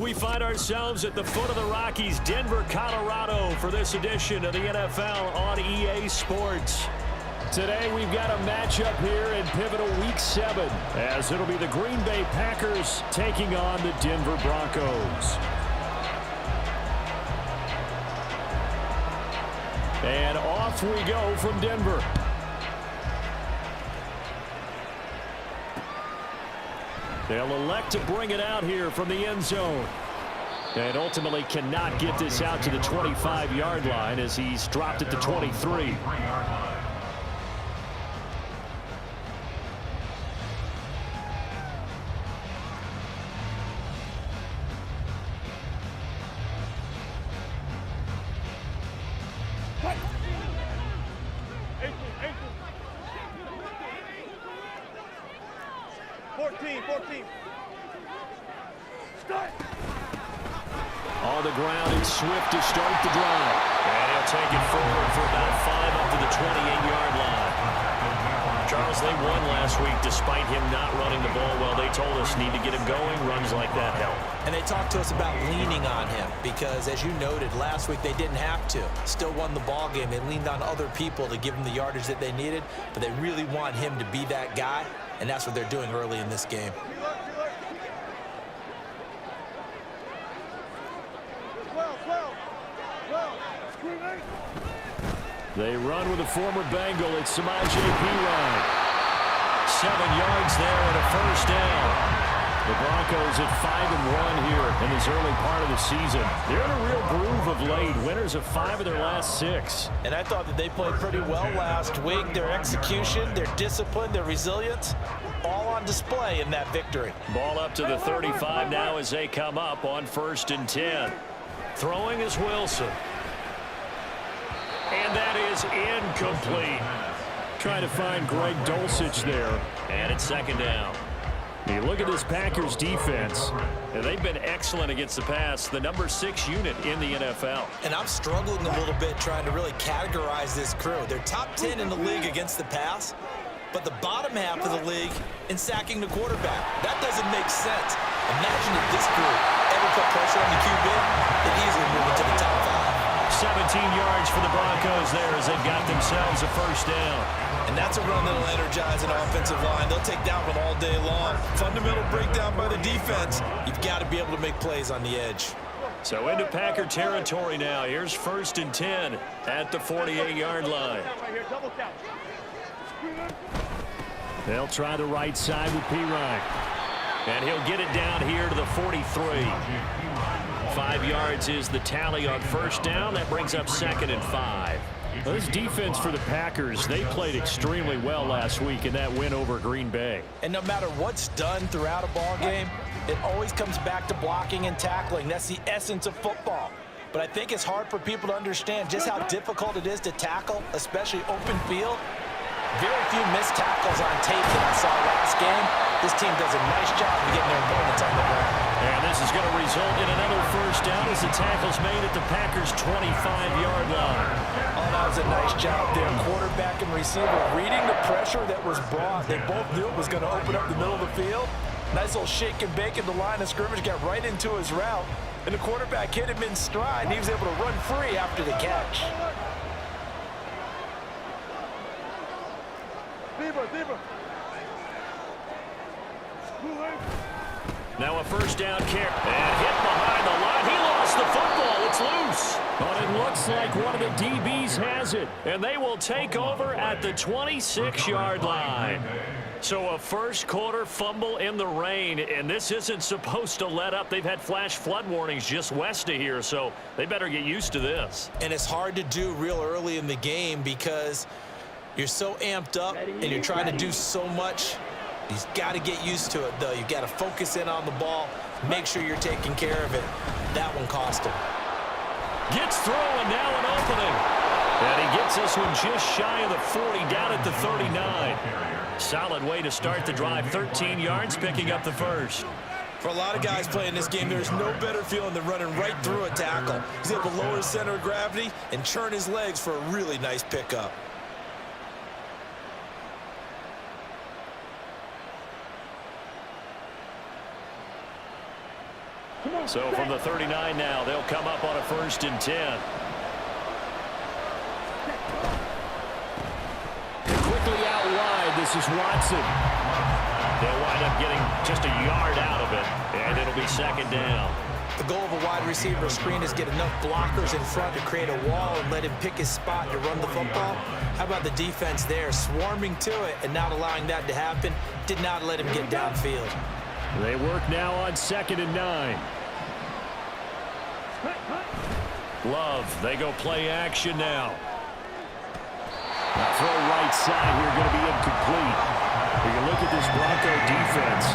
We find ourselves at the foot of the Rockies, Denver, Colorado, for this edition of the NFL on EA Sports. Today we've got a matchup here in pivotal Week 7, as it'll be the Green Bay Packers taking on the Denver Broncos. And off we go from Denver. They'll elect to bring it out here from the end zone. And ultimately cannot get this out to the 25-yard line as he's dropped it to 23. On the ground, it's Swift to start the drive. And he'll take it forward for about 5 up to the 28-yard line. Charles, they won last week despite him not running the ball well. They told us need to get him going. Runs like that help. And they talked to us about leaning on him because, as you noted, last week they didn't have to. Still won the ball game. They leaned on other people to give them the yardage that they needed, but they really want him to be that guy, and that's what they're doing early in this game. They run with a former Bengal. It's Samaje Perine. 7 yards there and a first down. The Broncos at 5-1 here in this early part of the season. They're in a real groove of late. Winners of 5 of their last 6. And I thought that they played pretty well last week. Their execution, their discipline, their resilience, all on display in that victory. Ball up to the 35 now as they come up on 1st and 10. Throwing is Wilson. And that is incomplete. Trying to find Greg Dulcich there. And it's 2nd down. You look at this Packers defense, and they've been excellent against the pass, the number 6 unit in the NFL. And I'm struggling a little bit trying to really categorize this crew. They're top 10 in the league against the pass, but the bottom half of the league in sacking the quarterback. That doesn't make sense. Imagine if this group ever put pressure on the QB, they'd easily move into the top 5. 17 yards for the Broncos there as they've got themselves a first down. And that's a run that'll energize an offensive line. They'll take that one all day long. Fundamental breakdown by the defense. You've got to be able to make plays on the edge. So into Packer territory now. Here's 1st and 10 at the 48-yard line. They'll try the right side with Perine. And he'll get it down here to the 43. 5 yards is the tally on 1st down. That brings up 2nd and 5. Well, this defense for the Packers, they played extremely well last week in that win over Green Bay. And no matter what's done throughout a ball game, it always comes back to blocking and tackling. That's the essence of football. But I think it's hard for people to understand just how difficult it is to tackle, especially open field. Very few missed tackles on tape that I saw last game. This team does a nice job of getting their opponents on the ground. And this is going to result in another first down as the tackle's made at the Packers' 25-yard line. Oh, that was a nice job there. Quarterback and receiver reading the pressure that was brought. They both knew it was going to open up the middle of the field. Nice little shake and bake in the line of scrimmage, got right into his route. And the quarterback hit him in stride, and he was able to run free after the catch. Now a first down carry. And hit behind the line. He lost the football. It's loose. But it looks like one of the DBs has it. And they will take over at the 26-yard line. So a first quarter fumble in the rain, and this isn't supposed to let up. They've had flash flood warnings just west of here, so they better get used to this. And it's hard to do real early in the game because you're so amped up and you're trying to do so much. You've got to get used to it, though. You've got to focus in on the ball, make sure you're taking care of it. That one cost him. Gets through, and now an opening. And he gets this one just shy of the 40, down at the 39. Solid way to start the drive. 13 yards, picking up the first. For a lot of guys playing this game, there's no better feeling than running right through a tackle. He's able to lower his center of gravity and churn his legs for a really nice pickup. So from the 39 now, they'll come up on a 1st and 10. Quickly out wide, this is Watson. They'll wind up getting just a yard out of it, and it'll be 2nd down. The goal of a wide receiver screen is get enough blockers in front to create a wall and let him pick his spot to run the football. How about the defense there, swarming to it and not allowing that to happen? Did not let him get downfield. They work now on 2nd and 9. Love, they go play action now. Throw right side here, going to be incomplete. You can look at this Bronco defense.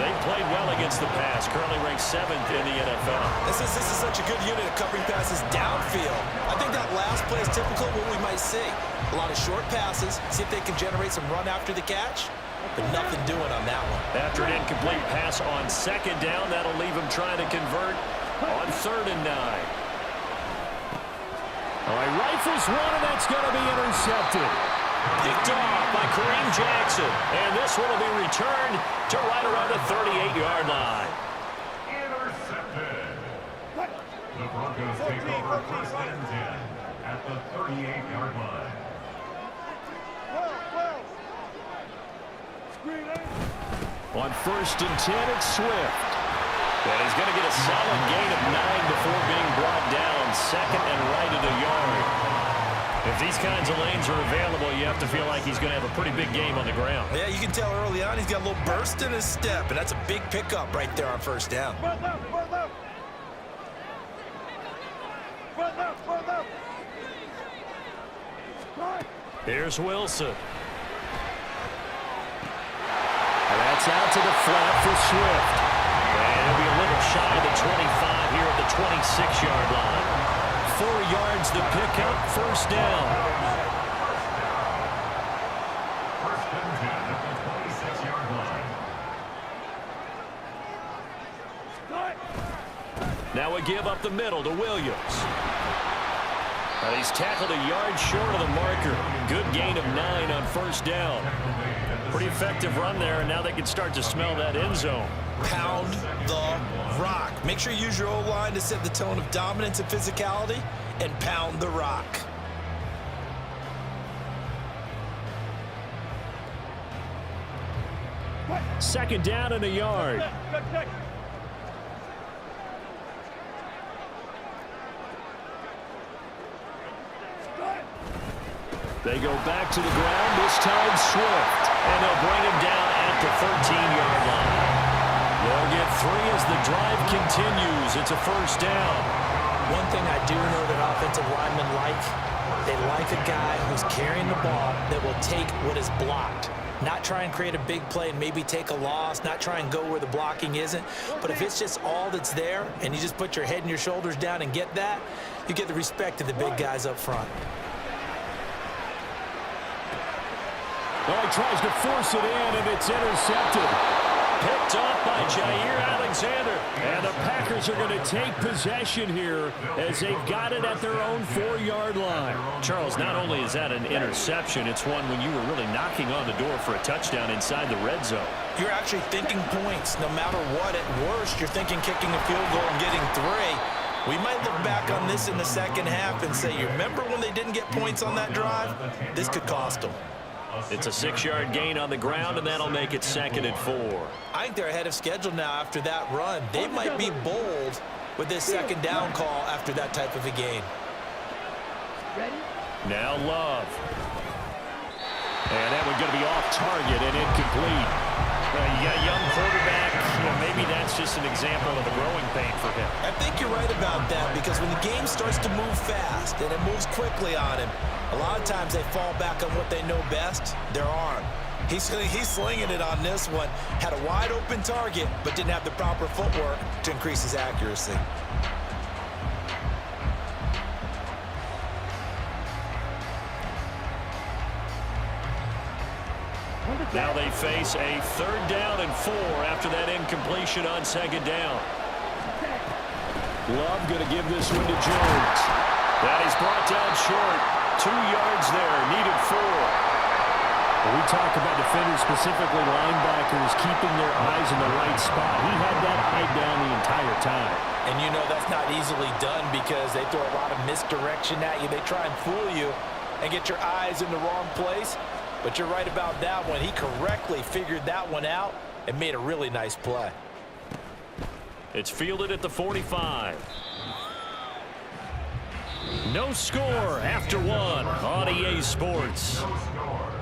They played well against the pass, currently ranked 7th in the NFL. This is such a good unit of covering passes downfield. I think that last play is typical of what we might see. A lot of short passes, see if they can generate some run after the catch, but nothing doing on that one. After an incomplete pass on 2nd down, that'll leave him trying to convert on 3rd and 9. All right, rifles one, and that's going to be intercepted. Picked off by Kareem Jackson. And this one will be returned to right around the 38-yard line. Intercepted. The Broncos take over 1st and 10 at the 38-yard line. On 1st and 10, it's Swift. And he's going to get a solid gain of 9 before being brought down. 2nd and right at a yard. If these kinds of lanes are available, you have to feel like he's going to have a pretty big game on the ground. Yeah, you can tell early on he's got a little burst in his step, and that's a big pickup right there on 1st down. Here's Wilson. That's out to the flat for Swift. And it'll be a little shy of the 25 here at the 26-yard line. 4 yards the pickup, 1st down. 1st and 10 at the 26-yard line. Now we give up the middle to Williams. He's tackled a yard short of the marker. Good gain of 9 on 1st down. Pretty effective run there, and now they can start to smell that end zone. Pound the rock. Make sure you use your O-line to set the tone of dominance and physicality, and pound the rock. Second down and a yard. They go back to the ground, this time Swift. And they'll bring him down at the 13-yard line. They'll get 3 as the drive continues. It's a 1st down. One thing I do know that offensive linemen like, they like a guy who's carrying the ball that will take what is blocked. Not try and create a big play and maybe take a loss, not try and go where the blocking isn't. But if it's just all that's there and you just put your head and your shoulders down and get that, you get the respect of the big guys up front. Oh, he tries to force it in, and it's intercepted. Picked off by Jair Alexander. And the Packers are going to take possession here as they've got it at their own 4-yard line. Charles, not only is that an interception, it's one when you were really knocking on the door for a touchdown inside the red zone. You're actually thinking points. No matter what, at worst, you're thinking kicking a field goal and getting 3. We might look back on this in the second half and say, you remember when they didn't get points on that drive? This could cost them. It's a 6-yard gain on the ground, and that'll make it 2nd and 4. I think they're ahead of schedule now after that run. They might be bold with this 2nd down call after that type of a gain. Now Love. And that one's going to be off target and incomplete. You got a young quarterback. Maybe that's just an example of the growing pain for him. I think you're right about that, because when the game starts to move fast and it moves quickly on him, a lot of times they fall back on what they know best, their arm. He's slinging it on this one. Had a wide open target, but didn't have the proper footwork to increase his accuracy. Now they face a 3rd down and 4 after that incompletion on 2nd down. Love going to give this one to Jones. That is brought down short. 2 yards there, needed 4. We talk about defenders, specifically linebackers, keeping their eyes in the right spot. He had that eye down the entire time. And you know that's not easily done because they throw a lot of misdirection at you. They try and fool you and get your eyes in the wrong place. But you're right about that one. He correctly figured that one out and made a really nice play. It's fielded at the 45. No score after one on EA Sports. No score.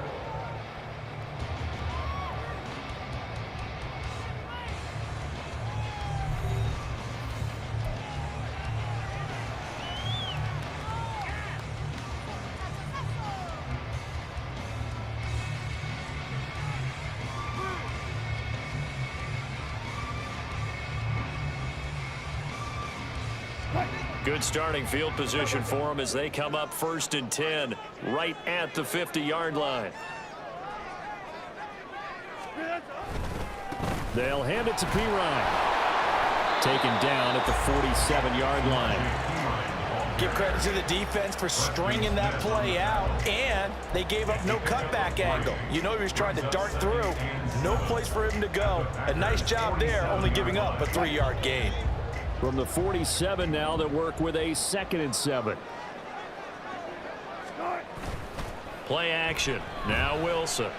Good starting field position for them as they come up 1st and 10 right at the 50-yard line. They'll hand it to Pirine. Taken down at the 47-yard line. Give credit to the defense for stringing that play out, and they gave up no cutback angle. You know he was trying to dart through. No place for him to go. A nice job there, only giving up a 3-yard gain. From the 47 now, they work with a 2nd and 7. Play action. Now Wilson.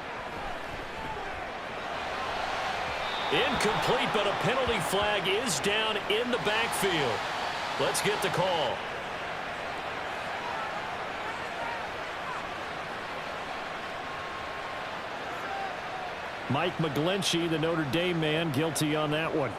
Incomplete, but a penalty flag is down in the backfield. Let's get the call. Mike McGlinchey, the Notre Dame man, guilty on that one.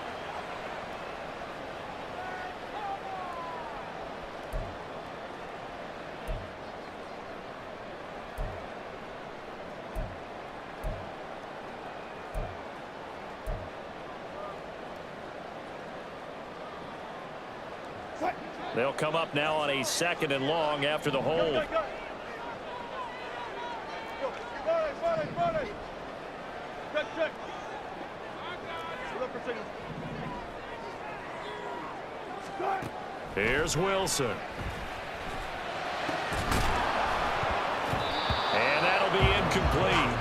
They'll come up now on a 2nd and long after the hold. Here's Wilson. And that'll be incomplete.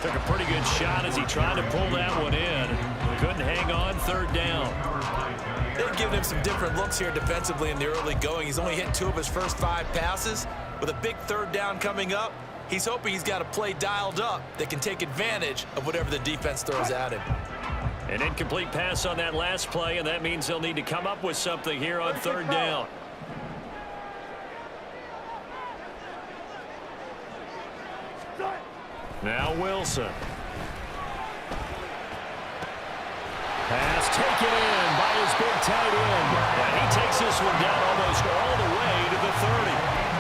Took a pretty good shot as he tried to pull that one in. Couldn't hang on 3rd down. They've given him some different looks here defensively in the early going. He's only hit 2 of his first 5 passes. With a big 3rd down coming up, he's hoping he's got a play dialed up that can take advantage of whatever the defense throws at him. An incomplete pass on that last play, and that means they'll need to come up with something here on 3rd down. Now Wilson. Pass taken in by his big tight end. And he takes this one down almost all the way to the 30.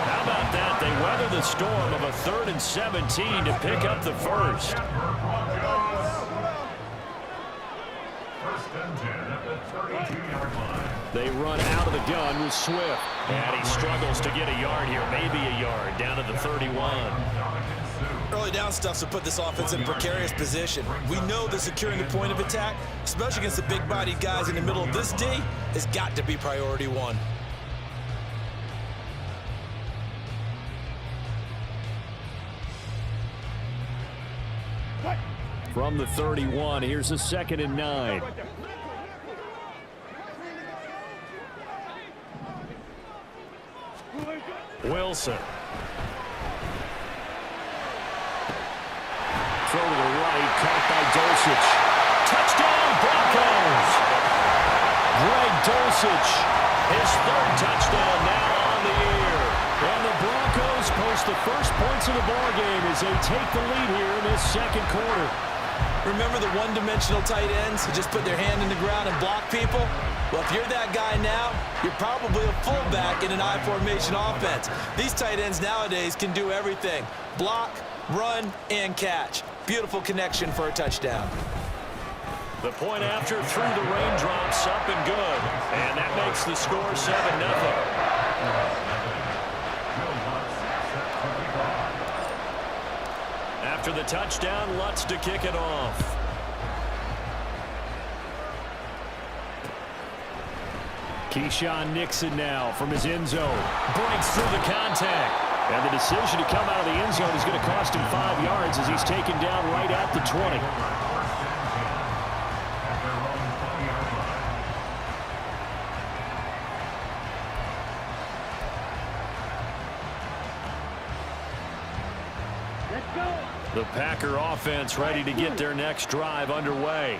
How about that? They weather the storm of a 3rd and 17 to pick up the first. 1st and 10 at the 32-yard line. They run out of the gun with Swift. And he struggles to get a yard here, maybe a yard, down to the 31. Early down stuff's to put this offense in precarious position. We know that securing the point of attack, especially against the big-bodied guys in the middle of this D, has got to be priority 1. From the 31, here's a 2nd and 9. Wilson. Throw to the right, caught by Dulcich. Touchdown, Broncos! Greg Dulcich, his 3rd touchdown now on the year. And the Broncos post the first points of the ballgame as they take the lead here in this 2nd quarter. Remember the one-dimensional tight ends who just put their hand in the ground and block people? Well, if you're that guy now, you're probably a fullback in an I-formation offense. These tight ends nowadays can do everything. Block, run, and catch. Beautiful connection for a touchdown. The point after through the raindrops, up and good. And that makes the score 7-0. After the touchdown, Lutz to kick it off. Keyshawn Nixon now from his end zone. Breaks through the contact. And the decision to come out of the end zone is going to cost him 5 yards as he's taken down right at the 20. The Packer offense ready to get their next drive underway.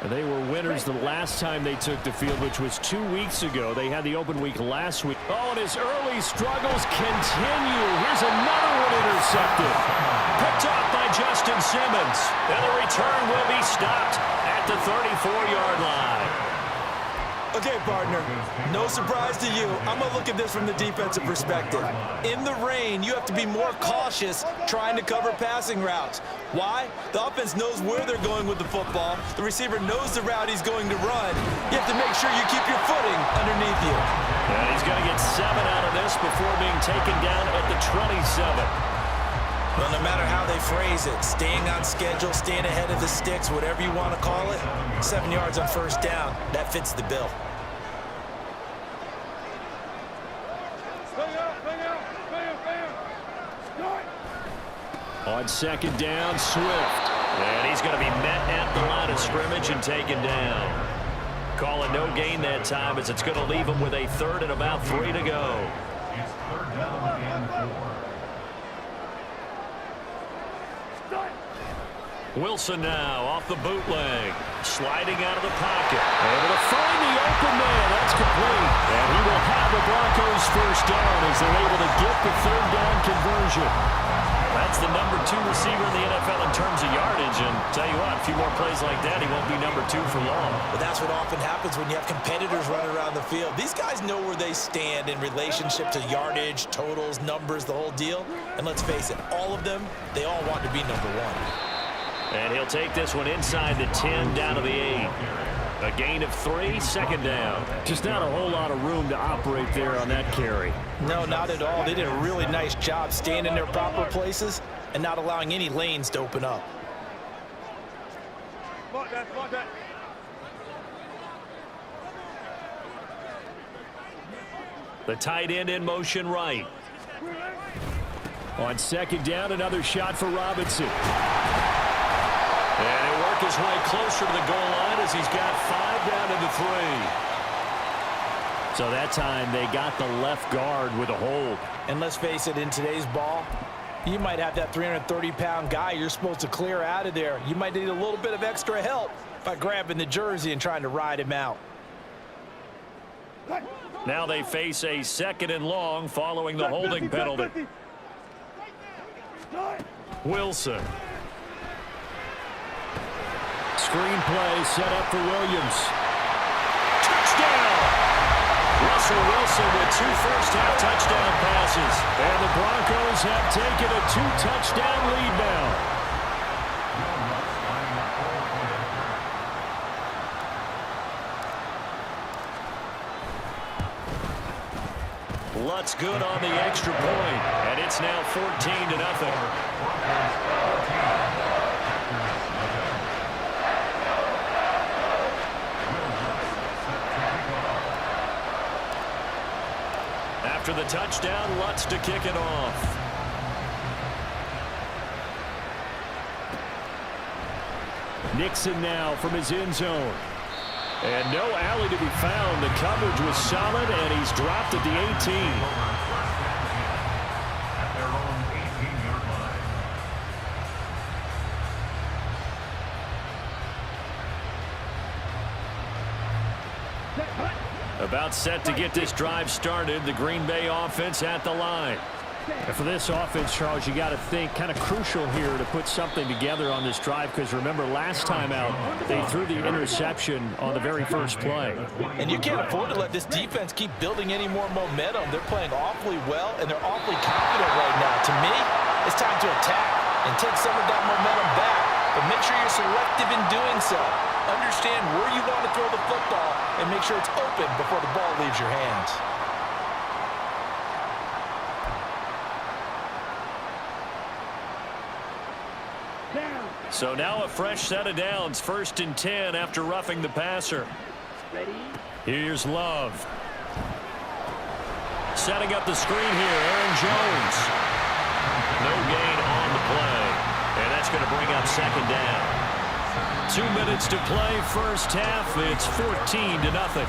And they were winners the last time they took the field, which was 2 weeks ago. They had the open week last week. Oh, and his early struggles continue. Here's another one intercepted. Picked off by Justin Simmons. And the return will be stopped at the 34-yard line. Okay, partner, no surprise to you. I'm going to look at this from the defensive perspective. In the rain, you have to be more cautious trying to cover passing routes. Why? The offense knows where they're going with the football. The receiver knows the route he's going to run. You have to make sure you keep your footing underneath you. And he's going to get 7 out of this before being taken down at the 27. Well, no matter how they phrase it, staying on schedule, staying ahead of the sticks, whatever you want to call it, 7 yards on first down, that fits the bill. On second down, Swift. And he's going to be met at the line of scrimmage and taken down. Calling no gain that time as it's going to leave him with a 3rd and about 3 to go. It's 3rd down and 4. Wilson now off the bootleg. Sliding out of the pocket. Able to find the open man. That's complete. And he will have the Broncos first down as they're able to get the 3rd down conversion. That's the number 2 receiver in the NFL in terms of yardage. And tell you what, a few more plays like that, he won't be number 2 for long. But that's what often happens when you have competitors running around the field. These guys know where they stand in relationship to yardage, totals, numbers, the whole deal. And let's face it, all of them, they all want to be number 1. And he'll take this one inside the 10 down to the 8. A gain of 3, second down. Just not a whole lot of room to operate there on that carry. No, not at all. They did a really nice job staying in their proper places and not allowing any lanes to open up. The tight end in motion right. On second down, another shot for Robinson. And he'll work his way closer to the goal line as he's got 5 down to the 3. So that time they got the left guard with a hold. And let's face it, in today's ball, you might have that 330-pound guy you're supposed to clear out of there. You might need a little bit of extra help by grabbing the jersey and trying to ride him out. Now they face a 2nd and long following the holding penalty. Wilson. Screen play set up for Williams. Touchdown! Russell Wilson with 2 first-half touchdown passes. And the Broncos have taken a 2-touchdown lead now. Lutz good on the extra point, and it's now 14-0. After the touchdown, Lutz to kick it off. Nixon now from his end zone. And no alley to be found. The coverage was solid, and he's dropped at the 18. At their own 18-yard line. About set to get this drive started. The Green Bay offense at the line. And for this offense, Charles, you got to think kind of crucial here to put something together on this drive, because remember last time out they threw the interception on the very first play. And you can't afford to let this defense keep building any more momentum. They're playing awfully well, and they're awfully confident right now. To me, it's time to attack and take some of that momentum back, but make sure you're selective in doing so. Understand where you want to throw the football and make sure it's open before the ball leaves your hands. So now a fresh set of downs, 1st and 10 after roughing the passer. Here's Love. Setting up the screen here, Aaron Jones. No gain on the play. And that's going to bring up second down. 2 minutes to play, first half. It's 14-0.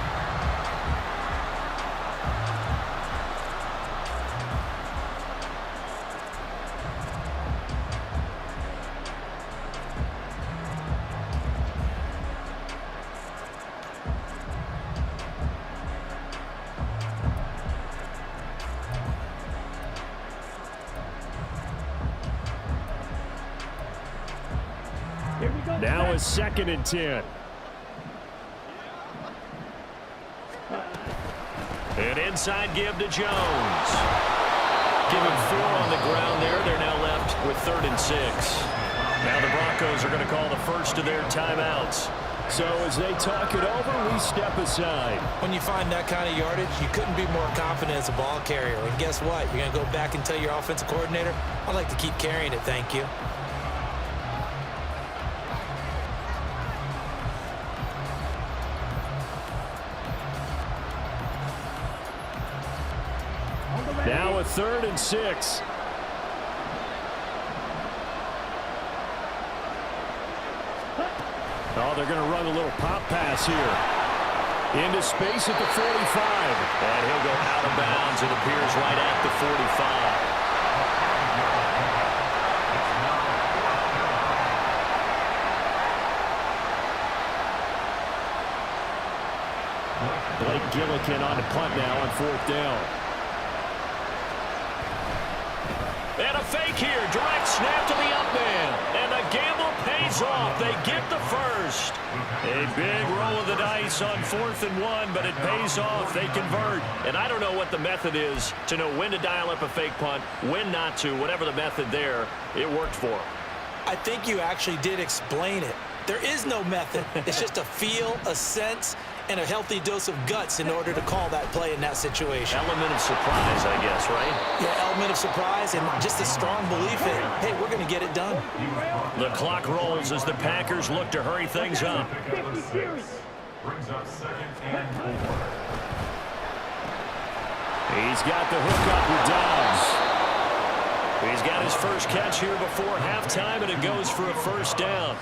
Now a 2nd and 10. An inside give to Jones. Give him 4 on the ground there. They're now left with 3rd and 6. Now the Broncos are going to call the first of their timeouts. So as they talk it over, we step aside. When you find that kind of yardage, you couldn't be more confident as a ball carrier. And guess what? You're going to go back and tell your offensive coordinator, I'd like to keep carrying it, thank you. Now a 3rd and 6. Oh, they're going to run a little pop pass here. Into space at the 45. And he'll go out of bounds. It appears right at the 45. Blake Gillikin on the punt now on 4th down. And a fake here. Direct snap to the up man. And the gamble pays off. They get the first. A big roll of the dice on 4th and 1, but it pays off. They convert. And I don't know what the method is to know when to dial up a fake punt, when not to. Whatever the method there, it worked for them. I think you actually did explain it. There is no method. It's just a feel, a sense, and a healthy dose of guts in order to call that play in that situation. Element of surprise, I guess, right? Yeah, element of surprise and just a strong belief in, hey, we're going to get it done. The clock rolls as the Packers look to hurry things up. Brings up 2nd and 4. He's got the hook up with Dobbs. He's got his first catch here before halftime, and it goes for a first down.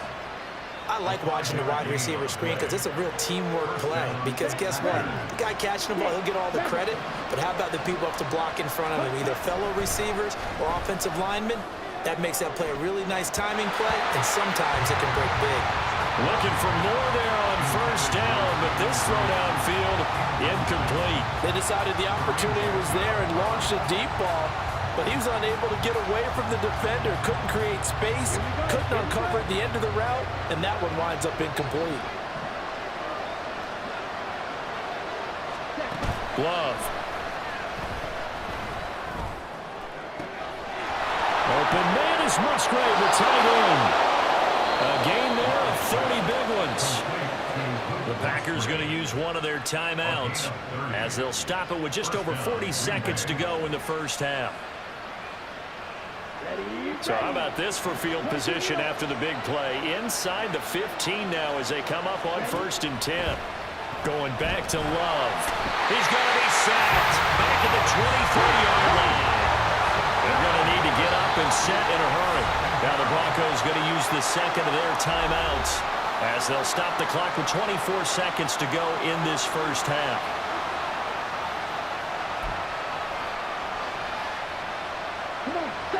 I like watching the wide receiver screen because it's a real teamwork play. Because guess what? The guy catching the ball, he'll get all the credit. But how about the people up to block in front of him, either fellow receivers or offensive linemen? That makes that play a really nice timing play, and sometimes it can break big. Looking for more there on first down, but this throw downfield incomplete. They decided the opportunity was there and launched a deep ball, but he was unable to get away from the defender, couldn't create space, couldn't uncover the end of the route, and that one winds up incomplete. Glove. Open man is Musgrave, the tight end. A gain there of 30 big ones. The Packers going to use one of their timeouts as they'll stop it with just over 40 seconds to go in the first half. So how about this for field position after the big play? Inside the 15 now as they come up on 1st and 10. Going back to Love. He's going to be sacked back at the 23-yard line. They're going to need to get up and set in a hurry. Now the Broncos going to use the second of their timeouts as they'll stop the clock with 24 seconds to go in this first half.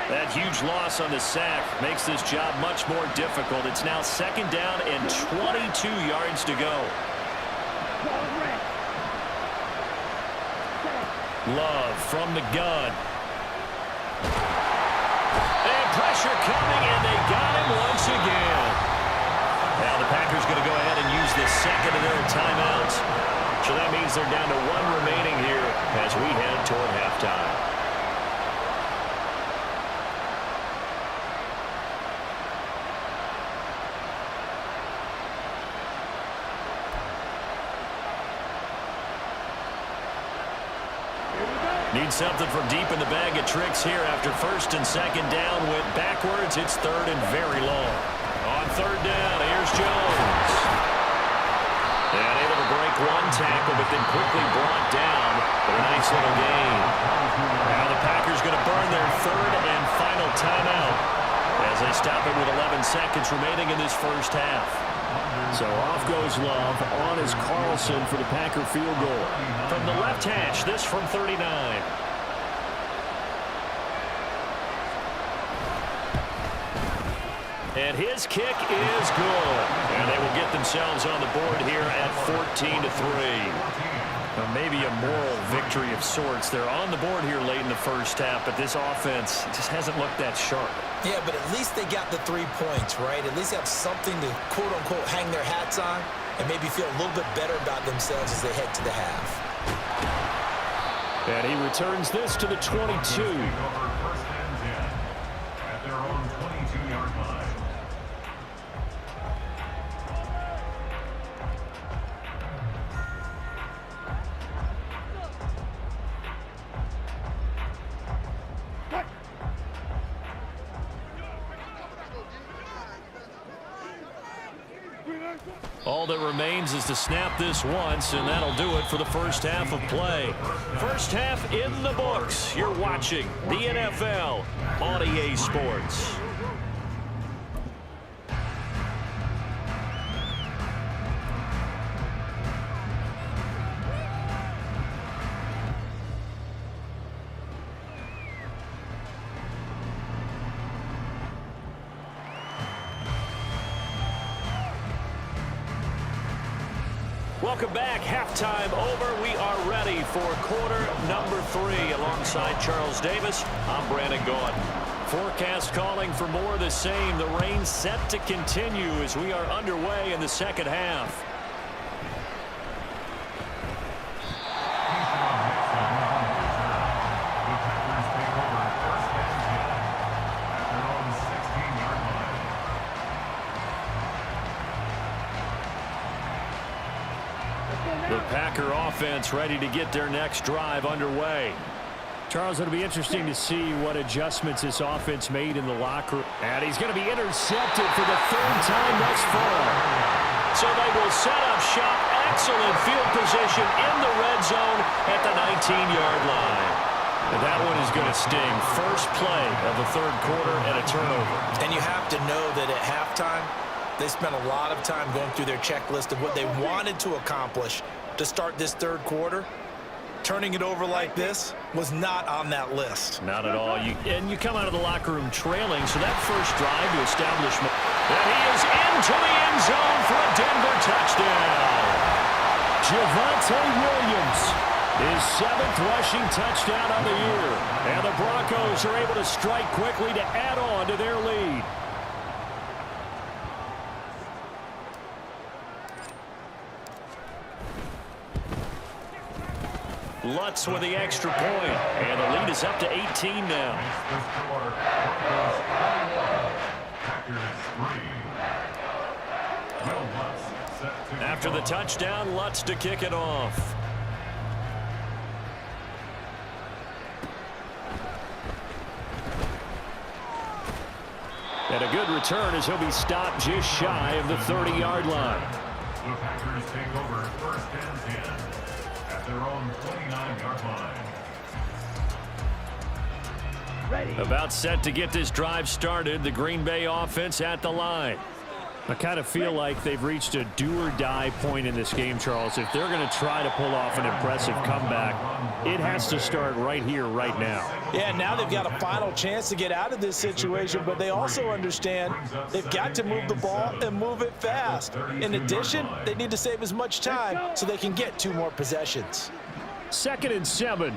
That huge loss on the sack makes this job much more difficult. It's now 2nd down and 22 yards to go. Love from the gun. And pressure coming, and they got him once again. Now the Packers going to go ahead and use the second of their timeouts. So that means they're down to 1 remaining here as we head toward halftime. Need something from deep in the bag of tricks here after 1st and 2nd down. Went backwards. It's 3rd and very long. On 3rd down, here's Jones. And able to break one tackle, but then quickly brought down. But a nice nice little gain. Now the Packers going to burn their third and final timeout as they stop it with 11 seconds remaining in this first half. So off goes Love. On is Carlson for the Packer field goal. From the left hash, this from 39. And his kick is good. And they will get themselves on the board here at 14-3. Well, maybe a moral victory of sorts. They're on the board here late in the first half, but this offense just hasn't looked that sharp. Yeah, but at least they got the 3 points, right? At least have something to, quote-unquote, hang their hats on and maybe feel a little bit better about themselves as they head to the half. And he returns this to the 22. First and 10 at their own 22-yard line. All that remains is to snap this once, and that'll do it for the first half of play. First half in the books. You're watching the NFL on EA Sports. Welcome back. Halftime over. We are ready for quarter number 3. Alongside Charles Davis, I'm Brandon Gaughan. Forecast calling for more of the same. The rain set to continue as we are underway in the second half. The Packer offense ready to get their next drive underway. Charles, it'll be interesting to see what adjustments this offense made in the locker room. And he's going to be intercepted for the third time thus far. So they will set up shop. Excellent field position in the red zone at the 19-yard line. And that one is going to sting. First play of the third quarter and a turnover. And you have to know that at halftime, they spent a lot of time going through their checklist of what they wanted to accomplish to start this third quarter. Turning it over like this was not on that list. Not at all. You come out of the locker room trailing, so that first drive to establish. And he is into the end zone for a Denver touchdown. Javonte Williams, his 7th rushing touchdown of the year. And the Broncos are able to strike quickly to add on to their lead. Lutz with the extra point, and the lead is up to 18 now. After the touchdown, Lutz to kick it off. And a good return as he'll be stopped just shy of the 30-yard line. The Packers take over first and 10 at their own 29-yard line. About set to get this drive started. The Green Bay offense at the line. I kind of feel like they've reached a do-or-die point in this game, Charles. If they're going to try to pull off an impressive comeback, it has to start right here, right now. Yeah, now they've got a final chance to get out of this situation, but they also understand they've got to move the ball and move it fast. In addition, they need to save as much time so they can get 2 more possessions. 2nd and 7.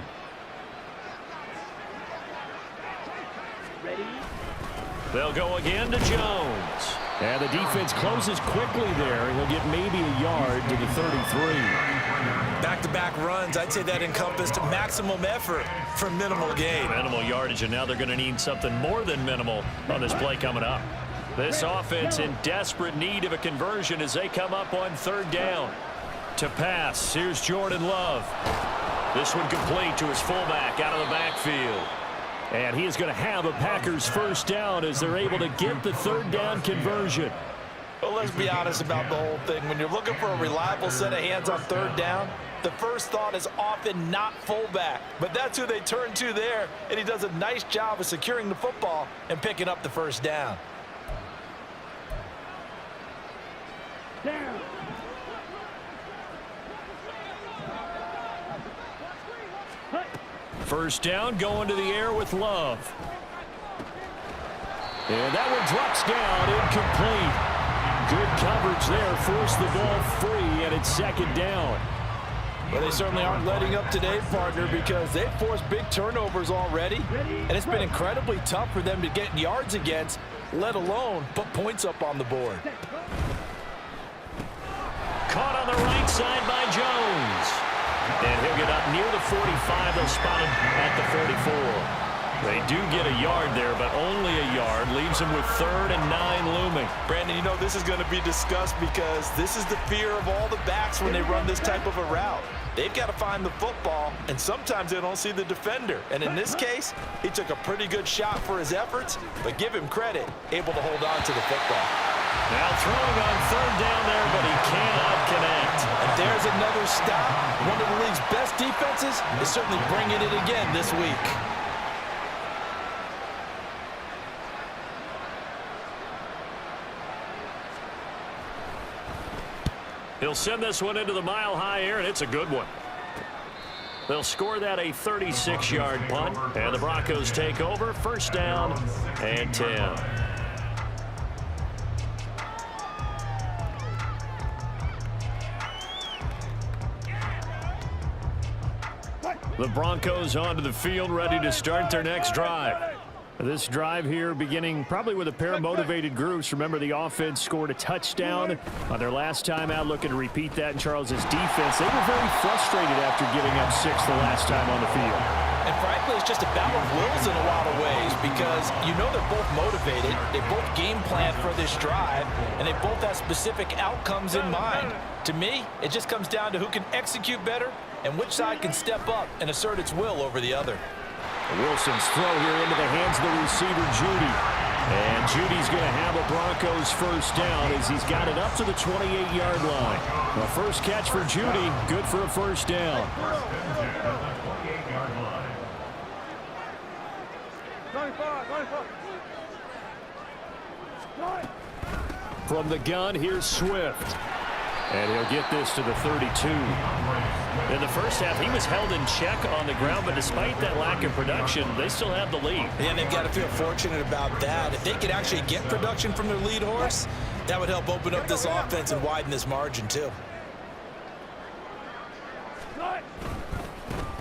They'll go again to Jones. And the defense closes quickly there. He'll get maybe a yard to the 33. Back-to-back runs, I'd say that encompassed maximum effort for minimal gain. Minimal yardage, and now they're going to need something more than minimal on this play coming up. This offense in desperate need of a conversion as they come up on 3rd down. To pass, here's Jordan Love. This one complete to his fullback out of the backfield. And he is going to have a Packers first down as they're able to get the 3rd down conversion. Well, let's be honest about the whole thing. When you're looking for a reliable set of hands on 3rd down, the first thought is often not fullback. But that's who they turn to there, and he does a nice job of securing the football and picking up the first down. First down, going to the air with Love. And that one drops down, incomplete. Good coverage there, forced the ball free, and it's second down. Well, they certainly aren't letting up today, partner, because they've forced big turnovers already, and it's been incredibly tough for them to get yards against, let alone put points up on the board. Caught on the right side by Jones. And he'll get up near the 45. They'll spot him at the 44. They do get a yard there, but only a yard. Leaves him with 3rd and 9 looming. Brandon, you know this is going to be discussed because this is the fear of all the backs when they run this type of a route. They've got to find the football, and sometimes they don't see the defender. And in this case, he took a pretty good shot for his efforts, but give him credit, able to hold on to the football. Now throwing on 3rd down there, but he cannot connect. And there's another stop. One of the league's best defenses is certainly bringing it again this week. He'll send this one into the mile-high air, and it's a good one. They'll score that a 36-yard punt, and the Broncos take over. First down and 10. The Broncos onto the field, ready to start their next drive. This drive here beginning probably with a pair of motivated groups. Remember, the offense scored a touchdown on their last time out, looking to repeat that in Charles's defense. They were very frustrated after giving up 6 the last time on the field. And frankly, it's just a battle of wills in a lot of ways because you know they're both motivated. They both game plan for this drive, and they both have specific outcomes in mind. To me, it just comes down to who can execute better and which side can step up and assert its will over the other. Wilson's throw here into the hands of the receiver, Judy. And Judy's going to have a Broncos first down as he's got it up to the 28-yard line. The first catch for Judy, good for a first down. From the gun, here's Swift. And he'll get this to the 32. In the first half, he was held in check on the ground, but despite that lack of production, they still have the lead. And they've got to feel fortunate about that. If they could actually get production from their lead horse, that would help open up this offense and widen this margin, too.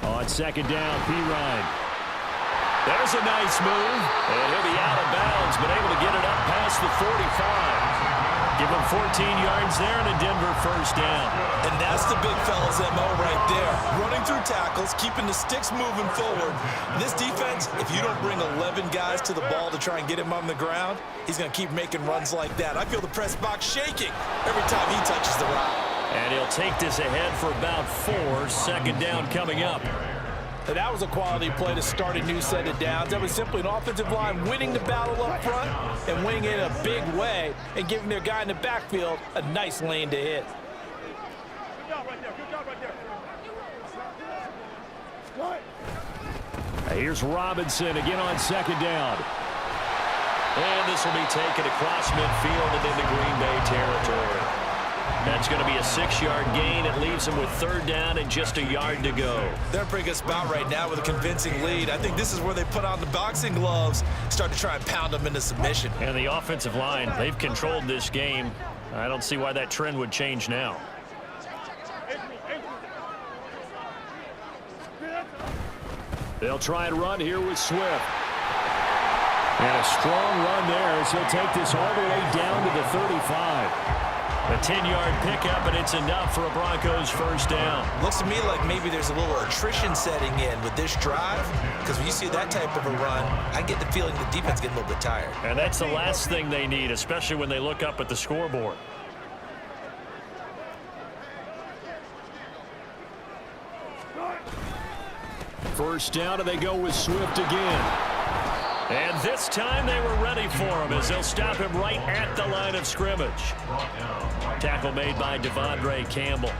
On second down, Pirine. There's a nice move, and he'll be out of bounds, but able to get it up past the 45. Give him 14 yards there and a Denver first down. And that's the big fella's MO right there. Running through tackles, keeping the sticks moving forward. This defense, if you don't bring 11 guys to the ball to try and get him on the ground, he's going to keep making runs like that. I feel the press box shaking every time he touches the rock. And he'll take this ahead for about 4. Second down coming up. And that was a quality play to start a new set of downs. That was simply an offensive line winning the battle up front and winning it in a big way and giving their guy in the backfield a nice lane to hit. Good job right there. Good job right there. Here's Robinson again on second down. And this will be taken across midfield and into Green Bay territory. That's going to be a 6-yard gain. It leaves him with third down and just a yard to go. They're in a pretty good spot right now with a convincing lead. I think this is where they put on the boxing gloves, start to try and pound them into submission. And the offensive line, they've controlled this game. I don't see why that trend would change now. They'll try and run here with Swift. And a strong run there as he'll take this all the way down to the 35. A 10-yard pickup, and it's enough for a Broncos first down. Looks to me like maybe there's a little attrition setting in with this drive, because when you see that type of a run, I get the feeling the defense getting a little bit tired. And that's the last thing they need, especially when they look up at the scoreboard. First down, and they go with Swift again. And this time they were ready for him as they'll stop him right at the line of scrimmage. Tackle made by Devondre Campbell.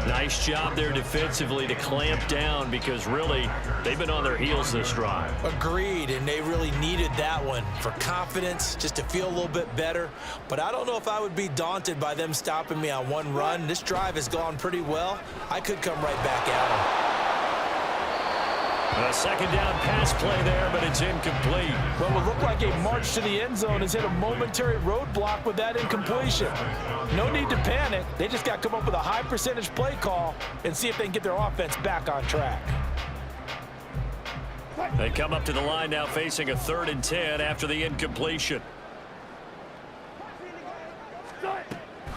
Nice job there defensively to clamp down because really they've been on their heels this drive. Agreed, and they really needed that one for confidence, just to feel a little bit better. But I don't know if I would be daunted by them stopping me on one run. This drive has gone pretty well. I could come right back at them. A second down pass play there, but it's incomplete. What would look like a march to the end zone has hit a momentary roadblock with that incompletion. No need to panic. They just got to come up with a high percentage play call and see if they can get their offense back on track. They come up to the line now facing a 3rd and 10 after the incompletion.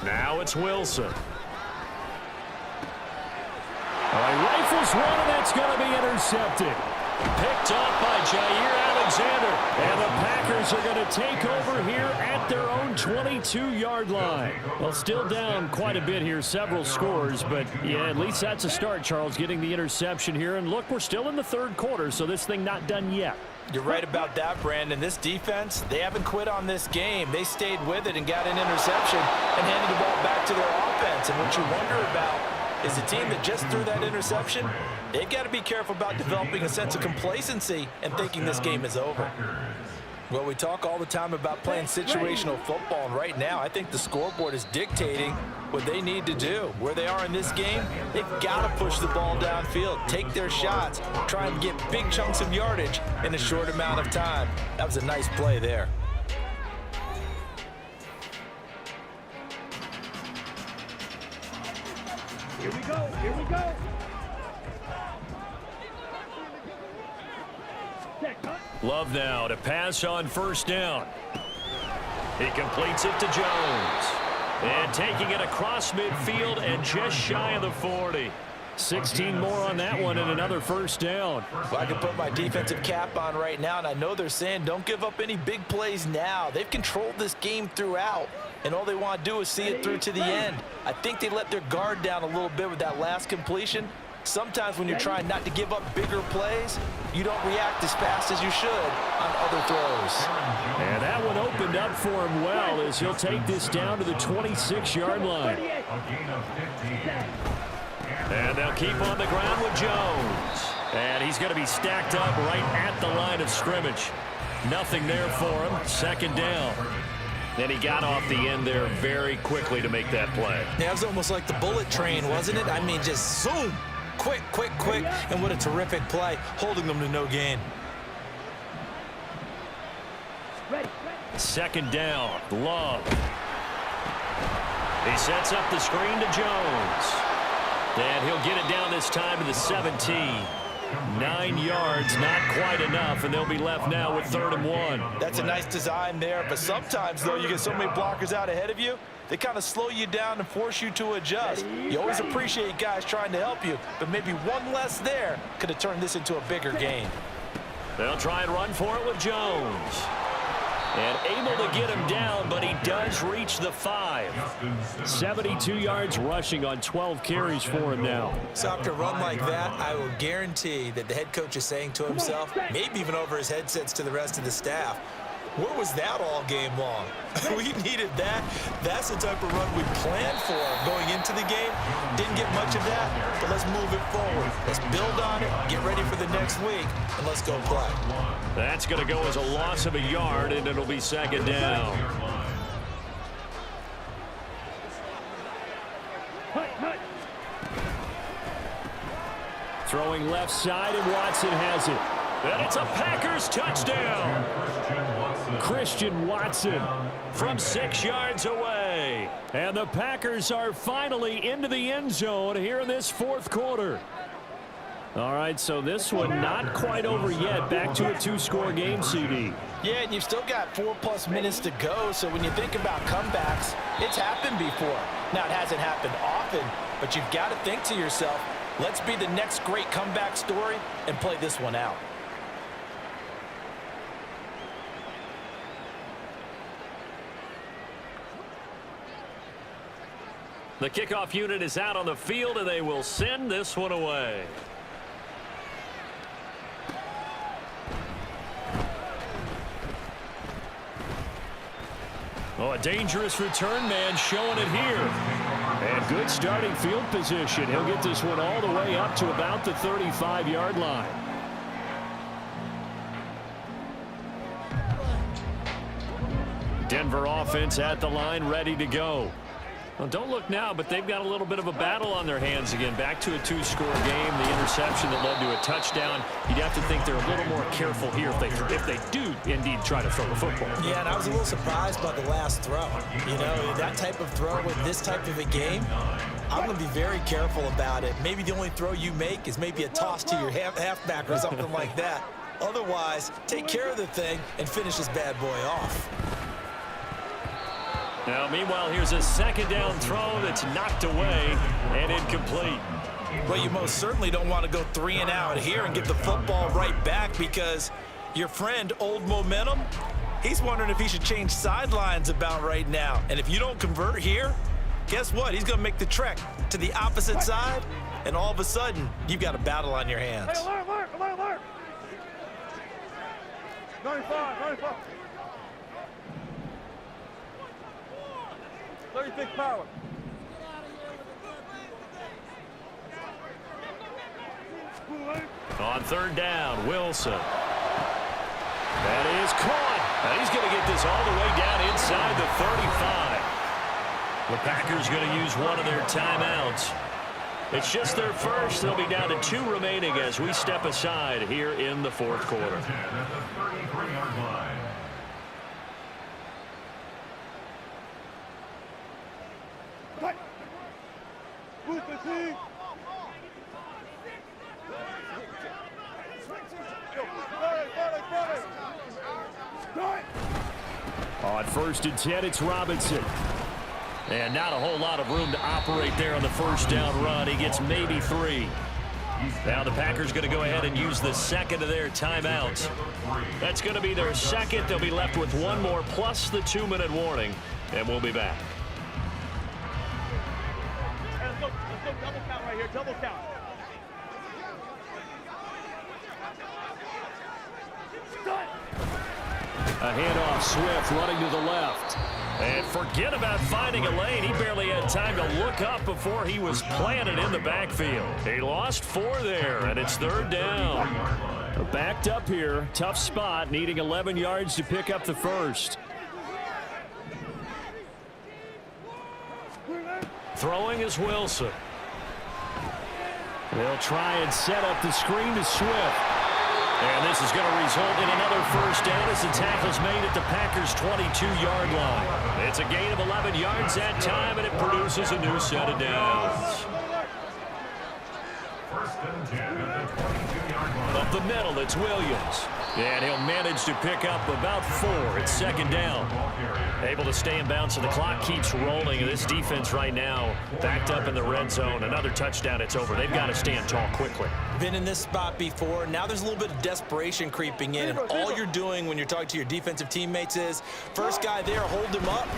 Now it's Wilson. He rifles one, and that's going to be intercepted. Picked off by Jair Alexander. And the Packers are going to take over here at their own 22-yard line. Well, still down quite a bit here, several scores. But, yeah, at least that's a start, Charles, getting the interception here. And, look, we're still in the 3rd quarter, so this thing not done yet. You're right about that, Brandon. This defense, they haven't quit on this game. They stayed with it and got an interception and handed the ball back to their offense. And what you wonder about is the team that just threw that interception, they've got to be careful about developing a sense of complacency and thinking this game is over. Well, we talk all the time about playing situational football, and right now I think the scoreboard is dictating what they need to do. Where they are in this game, they've got to push the ball downfield, take their shots, try and get big chunks of yardage in a short amount of time. That was a nice play there. Here we go. Here we go. Love now to pass on 1st down. He completes it to Jones. And taking it across midfield and just shy of the 40. 16 more on that one and another 1st down. Well, I can put my defensive cap on right now, and I know they're saying don't give up any big plays now. They've controlled this game throughout, and all they want to do is see it through to the end. I think they let their guard down a little bit with that last completion. Sometimes when you're trying not to give up bigger plays, you don't react as fast as you should on other throws. And that one opened up for him well as he'll take this down to the 26-yard line. And they'll keep on the ground with Jones. And he's going to be stacked up right at the line of scrimmage. Nothing there for him. 2nd down. And he got off the end there very quickly to make that play. Yeah, it was almost like the bullet train, wasn't it? I mean, just zoom. Quick, quick, quick. And what a terrific play, holding them to no gain. 2nd down. Love. He sets up the screen to Jones. And he'll get it down this time to the 17. 9 yards, not quite enough, and they'll be left now with 3rd and 1. That's a nice design there, but sometimes, though, you get so many blockers out ahead of you, they kind of slow you down and force you to adjust. You always appreciate guys trying to help you, but maybe one less there could have turned this into a bigger gain. They'll try and run for it with Jones. And able to get him down, but he does reach the 5. 72 yards rushing on 12 carries for him now. So after a run like that, I will guarantee that the head coach is saying to himself, maybe even over his headsets to the rest of the staff, where was that all game long? We needed that. That's the type of run we planned for going into the game. Didn't get much of that, but let's move it forward. Let's build on it, get ready for the next week, and let's go play. That's going to go as a loss of a yard, and it'll be 2nd down. Throwing left side, and Watson has it. And it's a Packers touchdown. Christian Watson from 6 yards away. And the Packers are finally into the end zone here in this 4th quarter. All right, so this one not quite over yet. Back to a 2-score game, CD. Yeah, and you've still got 4+ minutes to go, so when you think about comebacks, it's happened before. Now, it hasn't happened often, but you've got to think to yourself, let's be the next great comeback story and play this one out. The kickoff unit is out on the field, and they will send this one away. a dangerous return man showing it here. And good starting field position. He'll get this one all the way up to about the 35-yard line. Denver offense at the line, ready to go. Well, don't look now, but they've got a little bit of a battle on their hands again. Back to a two-score game. The interception that led to a touchdown. You'd have to think they're a little more careful here if they do indeed try to throw the football. Yeah, and I was a little surprised by the last throw. You know, that type of throw with this type of a game, I'm going to be very careful about it. Maybe the only throw you make is maybe a toss to your halfback or something like that. Otherwise, take care of the thing and finish this bad boy off. Now, meanwhile, here's a second down throw that's knocked away and incomplete. Well, you most certainly don't want to go 3 and out here and get the football right back, because your friend, Old Momentum, he's wondering if he should change sidelines about right now. And if you don't convert here, guess what? He's going to make the trek to the opposite side, and all of a sudden, you've got a battle on your hands. Hey, alert! 95. 36 power. On third down, Wilson. That is caught. And he's going to get this all the way down inside the 35. The Packers going to use one of their timeouts. It's just their first. They'll be down to 2 remaining as we step aside here in the fourth quarter. On first and 10, it's Robinson. And not a whole lot of room to operate there on the first down run. He gets maybe 3. Now the Packers going to go ahead and use the second of their timeouts. That's going to be their second. They'll be left with 1 more plus the 2-minute warning. And we'll be back. Hey, let's go double count right here. Double count. A handoff, Swift running to the left. And forget about finding a lane. He barely had time to look up before he was planted in the backfield. He lost 4 there, and it's third down. Backed up here. Tough spot, needing 11 yards to pick up the first. Throwing is Wilson. They'll try and set up the screen to Swift. And this is going to result in another first down as the tackle's made at the Packers' 22-yard line. It's a gain of 11 yards that time, and it produces a new set of downs. First and 10 at the 22-yard line. Up the middle, it's Williams. And he'll manage to pick up about 4. It's second down. Able to stay in bounds, so the clock keeps rolling. And this defense right now backed up in the red zone. Another touchdown, it's over. They've got to stand tall quickly. Been in this spot before. Now there's a little bit of desperation creeping in. And all you're doing when you're talking to your defensive teammates is, first guy there, hold him up.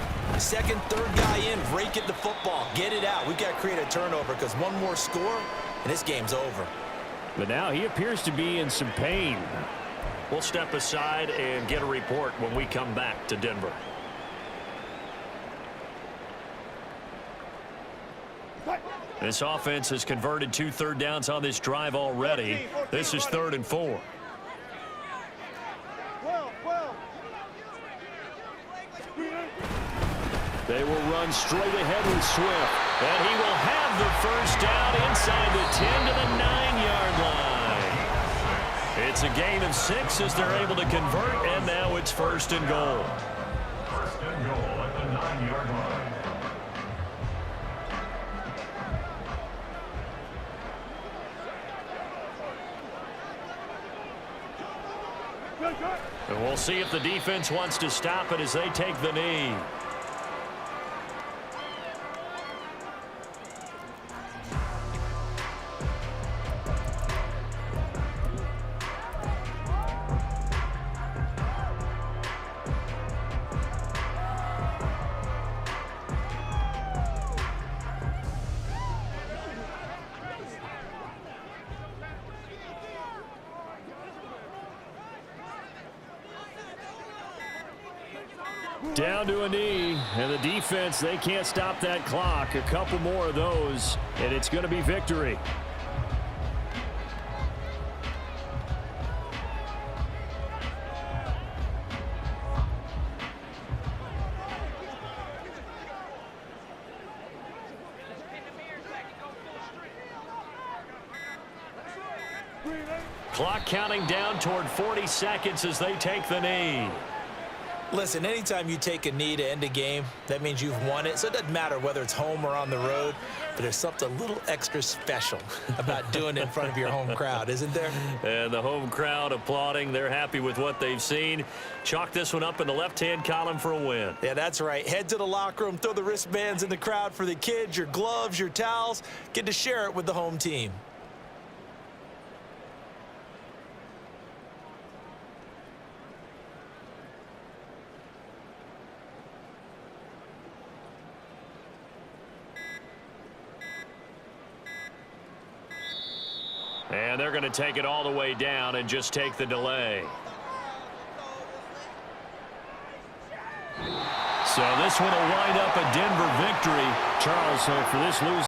Second, third guy in, rake it the football. Get it out. We've got to create a turnover, because one more score, and this game's over. But now he appears to be in some pain. We'll step aside and get a report when we come back to Denver. This offense has converted 2 third downs on this drive already. This is 3rd and 4. They will run straight ahead with Swift. And he will have the first down inside the 10 to the 9-yard line. It's a gain of 6 as they're able to convert, and now it's 1st and goal. First and goal at the 9-yard line. And we'll see if the defense wants to stop it as they take the knee. Down to a knee, and the defense, they can't stop that clock. A couple more of those, and it's going to be victory. Clock counting down toward 40 seconds as they take the knee. Listen, anytime you take a knee to end a game, that means you've won it. So it doesn't matter whether it's home or on the road, but there's something a little extra special about doing it in front of your home crowd, isn't there? And the home crowd applauding. They're happy with what they've seen. Chalk this one up in the left-hand column for a win. Yeah, that's right. Head to the locker room, throw the wristbands in the crowd for the kids, your gloves, your towels. Get to share it with the home team. And they're going to take it all the way down and just take the delay. So this one will wind up a Denver victory. Charles, so for this losing